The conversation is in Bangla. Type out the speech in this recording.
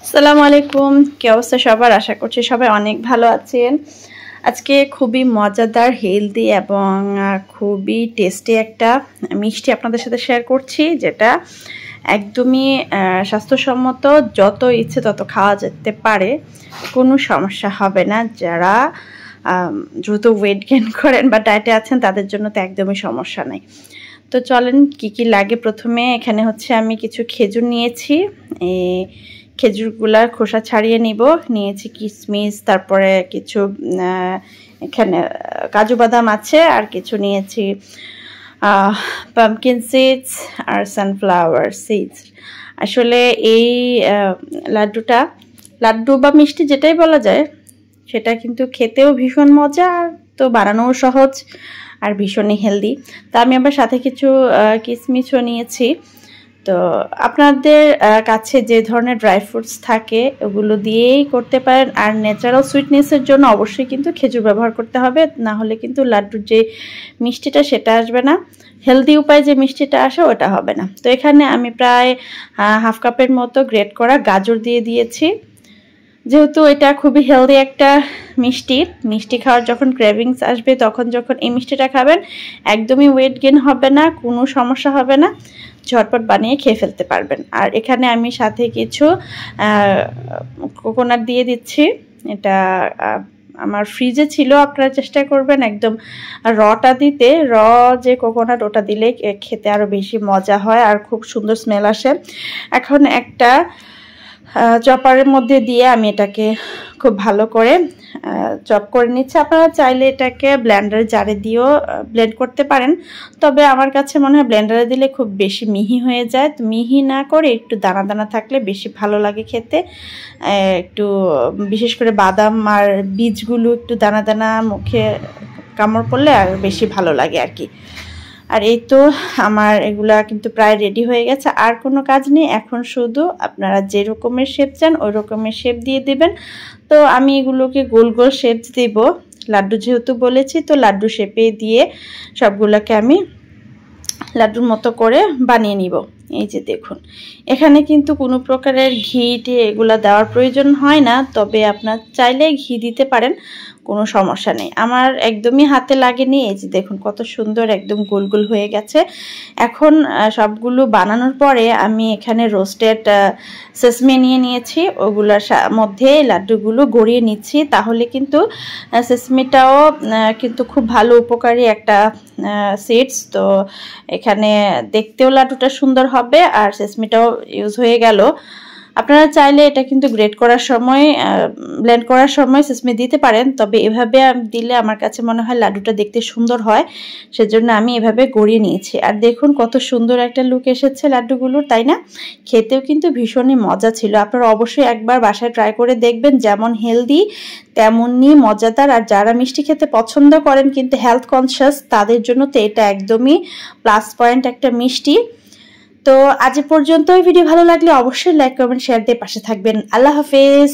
আসসালামু আলাইকুম, কি অবস্থা সবার? আশা করছি সবাই অনেক ভালো আছেন। আজকে খুবই মজাদার, হেলদি এবং খুবই টেস্টি একটা মিষ্টি আপনাদের সাথে শেয়ার করছি, যেটা একদমই স্বাস্থ্যসম্মত। যত ইচ্ছে তত খাওয়া যেতে পারে, কোনো সমস্যা হবে না। যারা দ্রুত ওয়েট গেইন করেন বা ডায়েটে আছেন তাদের জন্য তো একদমই সমস্যা নেই। তো চলেন কি কি লাগে। প্রথমে এখানে হচ্ছে আমি কিছু খেজুর নিয়েছি, খেজুরগুলার খোসা ছাড়িয়ে নিয়েছি কিশমিশ, তারপরে কিছু এখানে কাজু বাদাম আছে, আর কিছু নিয়েছি পাম্পকিন সিডস আর সানফ্লাওয়ার সিডস। আসলে এই লাড্ডু বা মিষ্টি যেটাই বলা যায়, সেটা কিন্তু খেতেও ভীষণ মজা, তো বানানোও সহজ আর ভীষণই হেলদি। তা আমি আবার সাথে কিছু কিশমিশও নিয়েছি। তো আপনাদের কাছে যে ধরনের ড্রাই ফ্রুটস থাকে ওগুলো দিয়েই করতে পারেন। আর ন্যাচারাল সুইটনেসের জন্য অবশ্যই কিন্তু খেজুর ব্যবহার করতে হবে, না হলে কিন্তু লাড্ডুর যে মিষ্টিটা সেটা আসবে না, হেলদি উপায়ে যে মিষ্টিটা আসে ওটা হবে না। তো এখানে আমি প্রায় হাফ কাপের মতো গ্রেট করা গাজর দিয়ে দিয়েছি। যেহেতু এটা খুবই হেলদি একটা মিষ্টি খাওয়ার যখন ক্রেভিংস আসবে, তখন যখন এই মিষ্টিটা খাবেন একদমই ওয়েট গেইন হবে না, কোনো সমস্যা হবে না, ঝটপট বানিয়ে খেয়ে ফেলতে পারবেন। আর এখানে আমি সাথে কিছু কোকোনাট দিয়ে দিচ্ছি। এটা আমার ফ্রিজে ছিল, আপনারা চেষ্টা করবেন একদম রটা দিতে। যে কোকোনাট ওটা দিলে খেতে আরও বেশি মজা হয় আর খুব সুন্দর স্মেল আসে। এখন একটা চপারের মধ্যে দিয়ে আমি এটাকে খুব ভালো করে চপ করে নিচ্ছি। আপনারা চাইলে এটাকে ব্লেন্ডারে জারে দিয়েও ব্লেন্ড করতে পারেন, তবে আমার কাছে মনে হয় ব্লেন্ডারে দিলে খুব বেশি মিহি হয়ে যায়। তো মিহি না করে একটু দানা দানা থাকলে বেশি ভালো লাগে খেতে। একটু বিশেষ করে বাদাম আর বীজগুলো একটু দানা দানা মুখে কামড় পড়লে আর বেশি ভালো লাগে আর কি। আর এই তো আমার এগুলা কিন্তু প্রায় রেডি হয়ে গেছে, আর কোনো কাজ নেই। এখন শুধু আপনারা যে রকমের শেপ চান ওই রকমের শেপ দিয়ে দিবেন। তো আমি এগুলোকে গোল গোল শেপ দিব, লাড্ডু যেহেতু বলেছি, তো লাড্ডু শেপে দিয়ে সবগুলোকে আমি লাড্ডুর মতো করে বানিয়ে নিব। এই যে দেখুন, এখানে কিন্তু কোনো প্রকারের ঘি এগুলা দেওয়ার প্রয়োজন হয় না, তবে আপনার চাইলে ঘি দিতে পারেন, কোনো সমস্যা নেই। আমার একদমই হাতে লাগেনি। এই যে দেখুন কত সুন্দর একদম গোল গোল হয়ে গেছে। এখন সবগুলো বানানোর পরে আমি এখানে রোস্টেড সেসমি নিয়েছি, ওগুলোর মধ্যে লাড্ডুগুলো গড়িয়ে নিচ্ছি। তাহলে কিন্তু সেসমিটাও কিন্তু খুব ভালো উপকারী একটা সিডস। তো এখানে দেখতেও লাড্ডুটা সুন্দর হবে আর সেসমিটাও ইউজ হয়ে গেল। আপনারা চাইলে এটা কিন্তু ব্লেন্ড করার সময় সেসমি দিতে পারেন, তবে এভাবে দিলে আমার কাছে মনে হয় লাড্ডুটা দেখতে সুন্দর হয়, সেজন্য আমি এভাবে গড়িয়ে নিয়েছি। আর দেখুন কত সুন্দর একটা লুক এসেছে লাড্ডুগুলোর, তাই না? খেতেও কিন্তু ভীষণই মজা ছিল। আপনারা অবশ্যই একবার বাসায় ট্রাই করে দেখবেন, যেমন হেলদি তেমনই মজাদার। আর যারা মিষ্টি খেতে পছন্দ করেন কিন্তু হেলথ কনসিয়াস, তাদের জন্য তো এটা একদমই প্লাস পয়েন্ট একটা মিষ্টি। তো আজ পর্যন্ত ভিডিও ভালো লাগলে অবশ্যই লাইক কমেন্ট শেয়ার দিয়ে পাশে থাকবেন। আল্লাহ হাফেজ।